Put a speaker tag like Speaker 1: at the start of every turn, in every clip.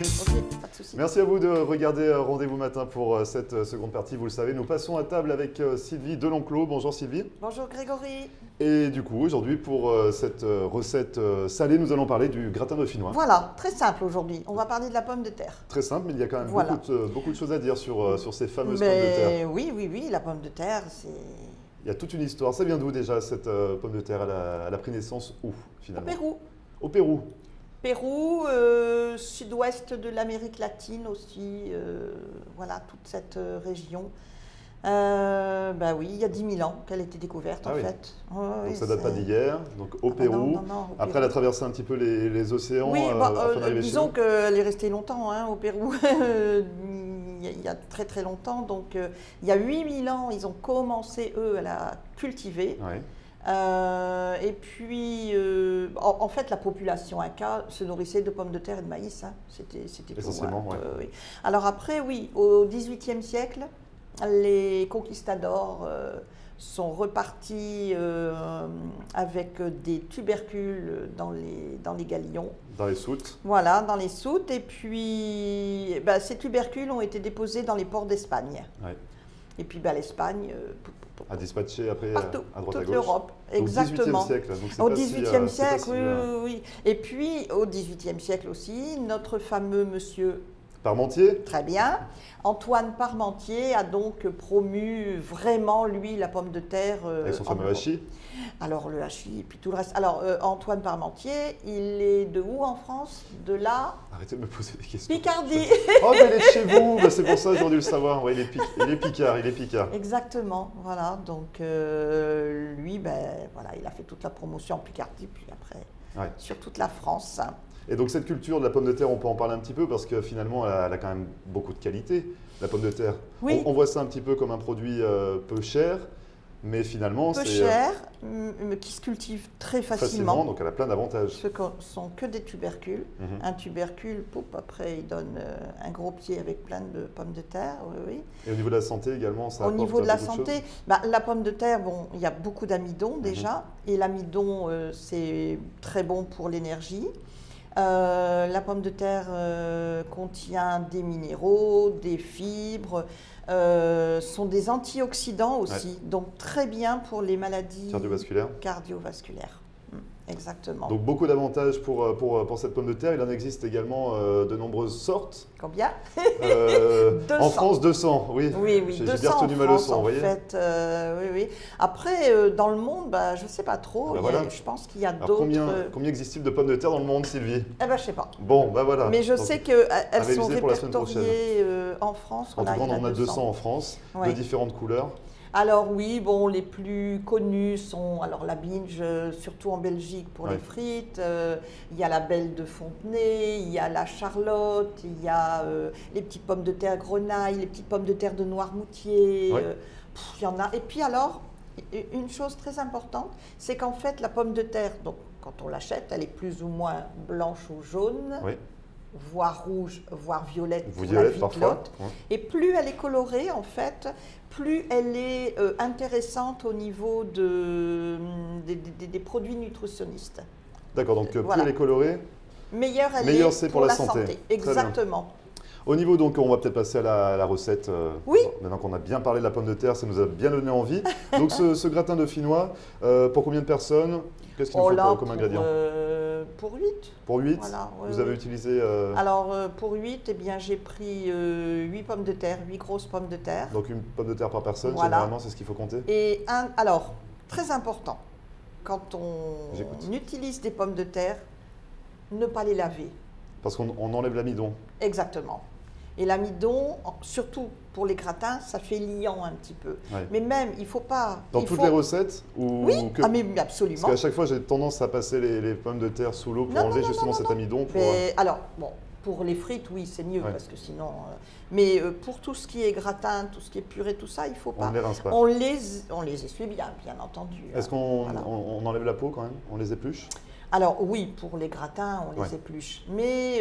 Speaker 1: Ok, pas de souci.
Speaker 2: Merci à vous de regarder Rendez-vous Matin pour cette seconde partie. Vous le savez, nous passons à table avec Sylvie Delenclos. Bonjour Sylvie.
Speaker 1: Bonjour Grégory.
Speaker 2: Et du coup, aujourd'hui, pour cette recette salée, nous allons parler du gratin dauphinois.
Speaker 1: Voilà, très simple aujourd'hui. On va parler de la pomme de terre.
Speaker 2: Très simple, mais il y a quand même
Speaker 1: Voilà.
Speaker 2: beaucoup de choses à dire sur ces fameuses pommes de terre.
Speaker 1: Oui, la pomme de terre, c'est...
Speaker 2: Il y a toute une histoire. Ça vient d'où déjà cette pomme de terre? Elle a pris naissance où
Speaker 1: Au
Speaker 2: finalement?
Speaker 1: Pérou.
Speaker 2: Au Pérou.
Speaker 1: Pérou, sud-ouest de l'Amérique latine aussi, voilà, toute cette région. Bah oui, il y a 10 000 ans qu'elle a été découverte en fait.
Speaker 2: Ouais, donc ça date pas d'hier, donc au Pérou.
Speaker 1: Non, au
Speaker 2: Après,
Speaker 1: Pérou.
Speaker 2: elle a traversé un petit peu les océans
Speaker 1: Oui,
Speaker 2: afin d'arriver chez
Speaker 1: disons
Speaker 2: nous.
Speaker 1: qu'elle est restée longtemps au Pérou, il y a très longtemps. Donc il y a 8 000 ans, ils ont commencé, eux, à la cultiver.
Speaker 2: Ouais.
Speaker 1: Et puis, en fait, la population Inca se nourrissait de pommes de terre et de maïs. C'était tout.
Speaker 2: Essentiellement, ouais.
Speaker 1: Oui. Alors après, oui, au XVIIIe siècle, les conquistadors sont repartis avec des tubercules dans les galions.
Speaker 2: Dans les soutes.
Speaker 1: Voilà, dans les soutes. Et puis, ces tubercules ont été déposés dans les ports d'Espagne.
Speaker 2: Ouais.
Speaker 1: Et puis, l'Espagne...
Speaker 2: A dispatché après
Speaker 1: partout,
Speaker 2: à droite à
Speaker 1: toute
Speaker 2: gauche.
Speaker 1: l'Europe,
Speaker 2: Donc,
Speaker 1: exactement.
Speaker 2: 18e siècle. Donc c'est
Speaker 1: Au
Speaker 2: pas
Speaker 1: XVIIIe
Speaker 2: si,
Speaker 1: siècle,
Speaker 2: c'est pas
Speaker 1: oui. Et puis, au XVIIIe siècle aussi, notre fameux monsieur,
Speaker 2: Parmentier.
Speaker 1: très bien, Antoine Parmentier a donc promu vraiment, lui, la pomme de terre.
Speaker 2: Avec son fameux
Speaker 1: Europe.
Speaker 2: hachis.
Speaker 1: Alors, le hachis et puis tout le reste. Alors, Antoine Parmentier, il est de où en France? De la
Speaker 2: Arrêtez de me poser des questions.
Speaker 1: Picardie.
Speaker 2: Oh, mais il est de chez vous. C'est pour ça, j'aurais dû le savoir. Ouais, il est picard.
Speaker 1: Exactement, voilà. Donc, lui, voilà, il a fait toute la promotion en Picardie, puis après, sur toute la France.
Speaker 2: Et donc cette culture de la pomme de terre, on peut en parler un petit peu parce que finalement, elle a quand même beaucoup de qualité, la pomme de terre.
Speaker 1: Oui.
Speaker 2: On voit ça un petit peu comme un produit peu cher, mais finalement,
Speaker 1: Peu
Speaker 2: c'est
Speaker 1: cher, mais qui se cultive très facilement.
Speaker 2: donc elle a plein d'avantages.
Speaker 1: Ce sont que des tubercules. Un tubercule, après, il donne un gros pied avec plein de pommes de terre. Oui.
Speaker 2: Et au niveau de la santé également, ça
Speaker 1: Au
Speaker 2: apporte
Speaker 1: niveau de la
Speaker 2: beaucoup
Speaker 1: santé,
Speaker 2: choses.
Speaker 1: la pomme de terre, bon, il y a beaucoup d'amidon déjà. Et l'amidon, c'est très bon pour l'énergie. La pomme de terre contient des minéraux, des fibres, sont des antioxydants aussi, donc très bien pour les maladies cardiovasculaires. Exactement.
Speaker 2: Donc beaucoup d'avantages pour cette pomme de terre. Il en existe également de nombreuses sortes.
Speaker 1: Combien
Speaker 2: 200. En France, 200, oui.
Speaker 1: Oui,
Speaker 2: J'ai
Speaker 1: 200
Speaker 2: bien retenu ma leçon, vous voyez.
Speaker 1: fait, oui. Après, dans le monde, je ne sais pas trop.
Speaker 2: Voilà.
Speaker 1: Je pense qu'il y a
Speaker 2: Alors,
Speaker 1: d'autres...
Speaker 2: combien existe-t-il de pommes de terre dans le monde, Sylvie?
Speaker 1: Eh ben, je ne sais pas.
Speaker 2: Bon, voilà.
Speaker 1: Mais je sais qu'elles sont
Speaker 2: réviser pour la semaine
Speaker 1: répertoriées en France.
Speaker 2: En tout cas, on en a 200
Speaker 1: 200
Speaker 2: en France, de
Speaker 1: Ouais.
Speaker 2: différentes couleurs.
Speaker 1: Alors oui, bon, les plus connus sont la binge, surtout en Belgique pour les frites. Il y a la belle de Fontenay, il y a la Charlotte, il y a les petites pommes de terre grenaille, les petites pommes de terre de Noirmoutier. Il y en a. Et puis alors, une chose très importante, c'est qu'en fait la pomme de terre, donc quand on l'achète, elle est plus ou moins blanche ou jaune. Voire rouge, voire violette pour la vitelotte. Et plus elle est colorée, en fait, plus elle est intéressante au niveau des produits nutritionnistes.
Speaker 2: D'accord, donc plus elle est colorée,
Speaker 1: meilleure elle
Speaker 2: meilleur
Speaker 1: est
Speaker 2: c'est pour la santé.
Speaker 1: Exactement.
Speaker 2: Au niveau, donc, on va peut-être passer à la recette.
Speaker 1: Oui.
Speaker 2: Maintenant qu'on a bien parlé de la pomme de terre, ça nous a bien donné envie. Donc ce gratin dauphinois, pour combien de personnes? Qu'est-ce qu'il nous faut comme ingrédient?
Speaker 1: Pour 8.
Speaker 2: Pour 8
Speaker 1: voilà,
Speaker 2: Vous avez utilisé…
Speaker 1: Alors, pour 8, eh bien, j'ai pris 8 pommes de terre, 8 grosses pommes de terre.
Speaker 2: Donc une pomme de terre par personne,
Speaker 1: Voilà.
Speaker 2: généralement, c'est ce qu'il faut compter?
Speaker 1: Et alors, très important, quand on utilise des pommes de terre, ne pas les laver.
Speaker 2: Parce qu'on enlève l'amidon.
Speaker 1: Exactement. Et l'amidon, surtout pour les gratins, ça fait liant un petit peu. Mais même, il ne faut pas…
Speaker 2: Dans toutes les recettes
Speaker 1: Oui, mais absolument.
Speaker 2: Parce qu'à chaque fois, j'ai tendance à passer les pommes de terre sous l'eau pour enlever justement cet amidon.
Speaker 1: Alors, bon, pour les frites, oui, c'est mieux, parce que sinon… mais pour tout ce qui est gratin, tout ce qui est purée, tout ça, il ne faut pas.
Speaker 2: On ne les rince pas.
Speaker 1: On les essuie bien entendu.
Speaker 2: Est-ce qu'on enlève la peau quand même? On les épluche?
Speaker 1: Alors oui, pour les gratins, on les épluche. Mais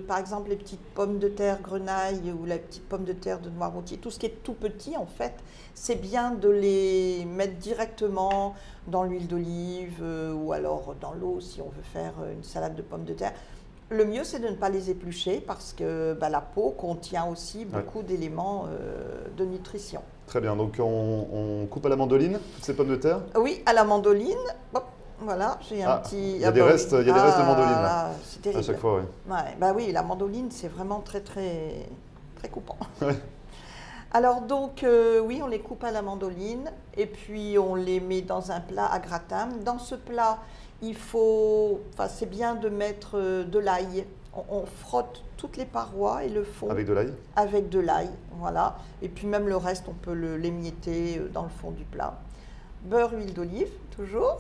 Speaker 1: par exemple, les petites pommes de terre grenaille ou la petite pomme de terre de Noirmoutier, tout ce qui est tout petit en fait, c'est bien de les mettre directement dans l'huile d'olive ou alors dans l'eau si on veut faire une salade de pommes de terre. Le mieux, c'est de ne pas les éplucher parce que la peau contient aussi beaucoup d'éléments de nutrition.
Speaker 2: Très bien, donc on coupe à la mandoline toutes ces pommes de terre?
Speaker 1: Oui, à la mandoline. Hop, voilà, j'ai un petit...
Speaker 2: Il y a des restes, de mandoline là.
Speaker 1: C'est terrible.
Speaker 2: À chaque fois,
Speaker 1: oui. Ouais, oui, la mandoline, c'est vraiment très, très, très coupant.
Speaker 2: Ouais.
Speaker 1: Alors donc, oui, on les coupe à la mandoline et puis on les met dans un plat à gratin. Dans ce plat, c'est bien de mettre de l'ail. On frotte toutes les parois et le fond.
Speaker 2: Avec de l'ail? Avec
Speaker 1: de l'ail, voilà. Et puis même le reste, on peut l'émietter dans le fond du plat. Beurre, huile d'olive, toujours.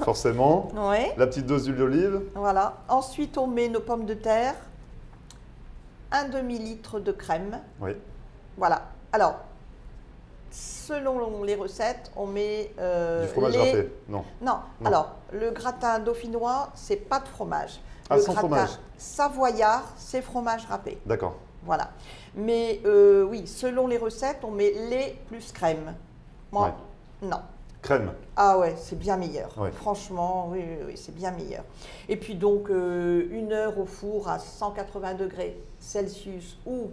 Speaker 2: Forcément.
Speaker 1: Ouais.
Speaker 2: La petite dose d'huile d'olive.
Speaker 1: Voilà. Ensuite, on met nos pommes de terre, un demi-litre de crème.
Speaker 2: Oui.
Speaker 1: Voilà. Alors, selon les recettes, on met
Speaker 2: du fromage râpé? Non.
Speaker 1: Non. Alors, le gratin dauphinois, c'est pas de fromage.
Speaker 2: Ah,
Speaker 1: le
Speaker 2: sans
Speaker 1: gratin
Speaker 2: fromage.
Speaker 1: savoyard, c'est fromage râpé.
Speaker 2: D'accord.
Speaker 1: Voilà. Mais oui, selon les recettes, on met lait plus crème. Moi, non.
Speaker 2: Crème?
Speaker 1: Ah ouais, c'est bien meilleur.
Speaker 2: Ouais.
Speaker 1: Franchement, oui, c'est bien meilleur. Et puis donc, 1 heure au four à 180 degrés Celsius ou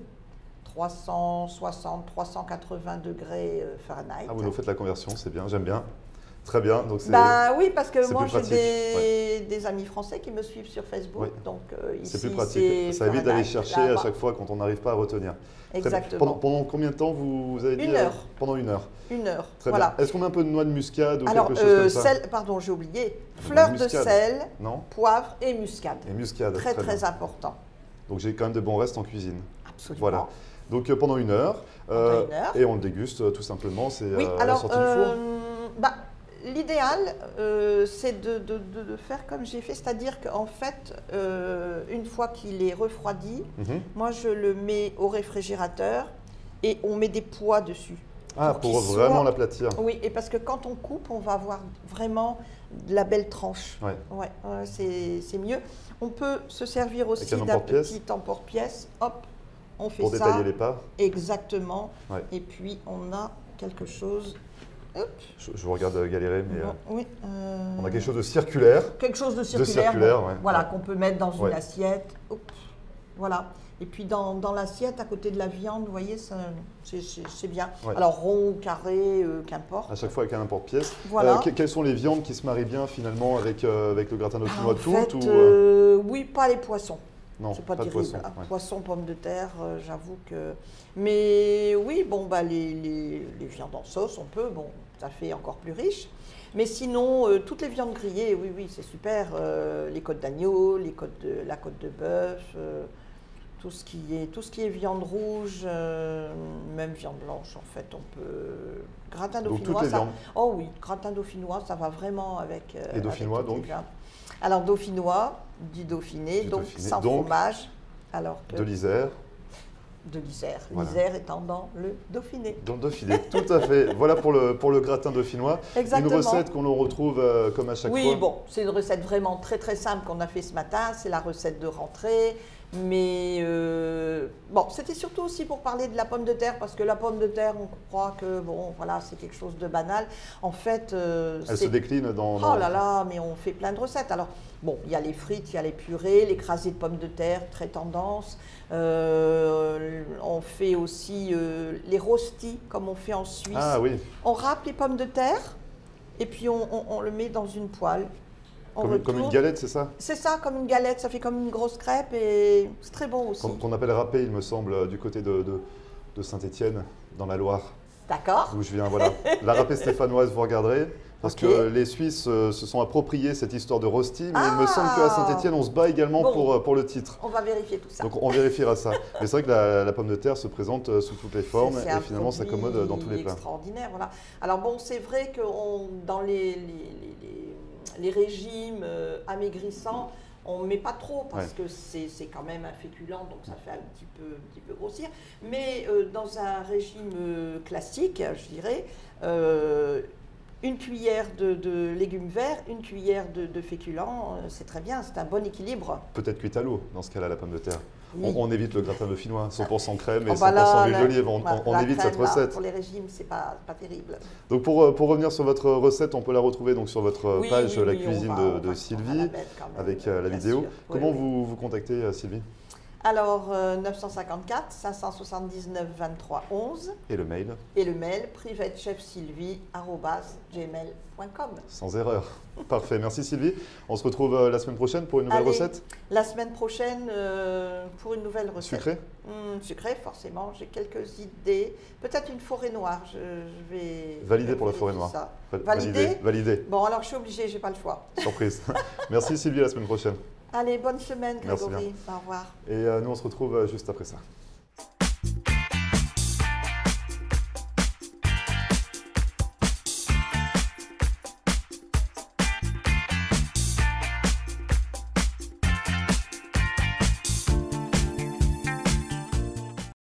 Speaker 1: 360, 380 degrés Fahrenheit.
Speaker 2: Ah, vous nous faites la conversion, c'est bien, j'aime bien. Très bien. Donc
Speaker 1: oui, parce que moi j'ai des amis français qui me suivent sur Facebook. Donc ici,
Speaker 2: c'est plus pratique. Ça évite d'aller chercher à chaque fois quand on n'arrive pas à retenir.
Speaker 1: Exactement.
Speaker 2: Pendant combien de temps vous avez dit?
Speaker 1: 1 heure.
Speaker 2: Pendant 1 heure.
Speaker 1: 1 heure.
Speaker 2: Très
Speaker 1: voilà.
Speaker 2: bien. Est-ce qu'on met un peu de noix de muscade ou quelque chose comme ça?
Speaker 1: Pardon, j'ai oublié. Fleur de sel, poivre et muscade.
Speaker 2: Et muscade.
Speaker 1: Très important.
Speaker 2: Donc j'ai quand même de bons restes en cuisine.
Speaker 1: Absolument.
Speaker 2: Voilà. Donc pendant 1 heure. Et on le déguste tout simplement. C'est la sortie du four.
Speaker 1: L'idéal, c'est de faire comme j'ai fait, c'est-à-dire qu'en fait, une fois qu'il est refroidi, moi je le mets au réfrigérateur et on met des poids dessus.
Speaker 2: Pour vraiment l'aplatir.
Speaker 1: Oui, et parce que quand on coupe, on va avoir vraiment de la belle tranche.
Speaker 2: Ouais.
Speaker 1: C'est mieux. On peut se servir aussi d'un petit emporte-pièce. Hop, on fait ça.
Speaker 2: Pour détailler les pas.
Speaker 1: Exactement. Ouais. Et puis on a quelque chose. Hop.
Speaker 2: Je vous regarde galérer, mais
Speaker 1: oui,
Speaker 2: on a quelque chose de circulaire.
Speaker 1: Quelque chose de circulaire, voilà, qu'on peut mettre dans une assiette. Hop. Voilà. Et puis dans l'assiette, à côté de la viande, vous voyez, c'est bien. Ouais. Alors rond ou carré, qu'importe.
Speaker 2: À chaque fois avec un emporte-pièce.
Speaker 1: Voilà.
Speaker 2: Quelles sont les viandes qui se marient bien finalement avec le gratin dauphinois?
Speaker 1: Oui, pas les poissons.
Speaker 2: Non,
Speaker 1: c'est pas terrible.
Speaker 2: Poisson,
Speaker 1: Poisson, pommes de terre, j'avoue que. Mais oui, les viandes en sauce, on peut. Bon, ça fait encore plus riche. Mais sinon, toutes les viandes grillées, oui, c'est super. Les côtes d'agneau, la côte de bœuf, tout ce qui est viande rouge, même viande blanche, en fait, on peut. Gratin dauphinois.
Speaker 2: Donc toutes les viandes.
Speaker 1: Oh oui, gratin dauphinois, ça va vraiment avec.
Speaker 2: Et dauphinois donc.
Speaker 1: Alors dauphinois, du Dauphiné, donc sans fromage. Alors que
Speaker 2: de l'Isère.
Speaker 1: De l'Isère. Voilà. L'Isère étant dans le Dauphiné.
Speaker 2: Dans le Dauphiné, tout à fait. Voilà pour le gratin dauphinois.
Speaker 1: Exactement.
Speaker 2: Une recette qu'on retrouve comme à chaque fois.
Speaker 1: Oui, bon, c'est une recette vraiment très simple qu'on a fait ce matin. C'est la recette de rentrée. Mais bon, c'était surtout aussi pour parler de la pomme de terre, parce que la pomme de terre, on croit que bon, voilà, c'est quelque chose de banal. En fait,
Speaker 2: elle se décline dans.
Speaker 1: Oh là là, mais on fait plein de recettes. Alors bon, il y a les frites, il y a les purées, l'écrasé de pommes de terre, très tendance. On fait aussi les rostis, comme on fait en Suisse.
Speaker 2: Ah oui.
Speaker 1: On râpe les pommes de terre et puis on le met dans une poêle.
Speaker 2: Comme une galette, c'est ça?
Speaker 1: C'est ça, comme une galette, ça fait comme une grosse crêpe et c'est très bon aussi.
Speaker 2: Qu'on appelle râpé, il me semble, du côté de Saint-Étienne, dans la Loire.
Speaker 1: D'accord.
Speaker 2: D'où je viens, voilà. La râpée stéphanoise, vous regarderez. Parce que les Suisses se sont appropriés cette histoire de rosti, mais il me semble qu'à Saint-Étienne, on se bat également pour le titre.
Speaker 1: On va vérifier tout ça.
Speaker 2: Donc on vérifiera ça. Mais c'est vrai que la pomme de terre se présente sous toutes les formes et finalement s'accommode dans tous les plats.
Speaker 1: C'est extraordinaire, voilà. Alors bon, c'est vrai que dans les régimes amaigrissants, on ne met pas trop parce que c'est quand même un féculent, donc ça fait un petit peu grossir. Mais dans un régime classique, je dirais, une cuillère de légumes verts, une cuillère de féculents, c'est très bien, c'est un bon équilibre.
Speaker 2: Peut-être cuite à l'eau, dans ce cas-là, la pomme de terre.
Speaker 1: Oui.
Speaker 2: On évite le gratin dauphinois, 100% crème et 100% huile d'olive. On évite
Speaker 1: crème,
Speaker 2: cette recette.
Speaker 1: Pour les régimes, c'est pas terrible.
Speaker 2: Donc pour revenir sur votre recette, on peut la retrouver donc sur votre page La Cuisine de Sylvie, avec la vidéo.
Speaker 1: Sûr.
Speaker 2: Comment vous contactez, Sylvie?
Speaker 1: Alors, 954 579 23 11.
Speaker 2: Et le mail?
Speaker 1: Et le mail, privatechefsylvie@gmail.com.
Speaker 2: Sans erreur. Parfait. Merci Sylvie. On se retrouve la semaine prochaine pour une nouvelle recette?
Speaker 1: La semaine prochaine, pour une nouvelle recette.
Speaker 2: Sucrée?
Speaker 1: Sucrée, forcément. J'ai quelques idées. Peut-être une forêt noire. Je vais
Speaker 2: valider pour la forêt noire. Validé.
Speaker 1: Bon, alors je suis obligée, j'ai pas le choix.
Speaker 2: Surprise. Merci Sylvie, à la semaine prochaine.
Speaker 1: Allez, bonne semaine Grégory.
Speaker 2: Merci bien.
Speaker 1: Au revoir.
Speaker 2: Et nous, on se retrouve juste après ça.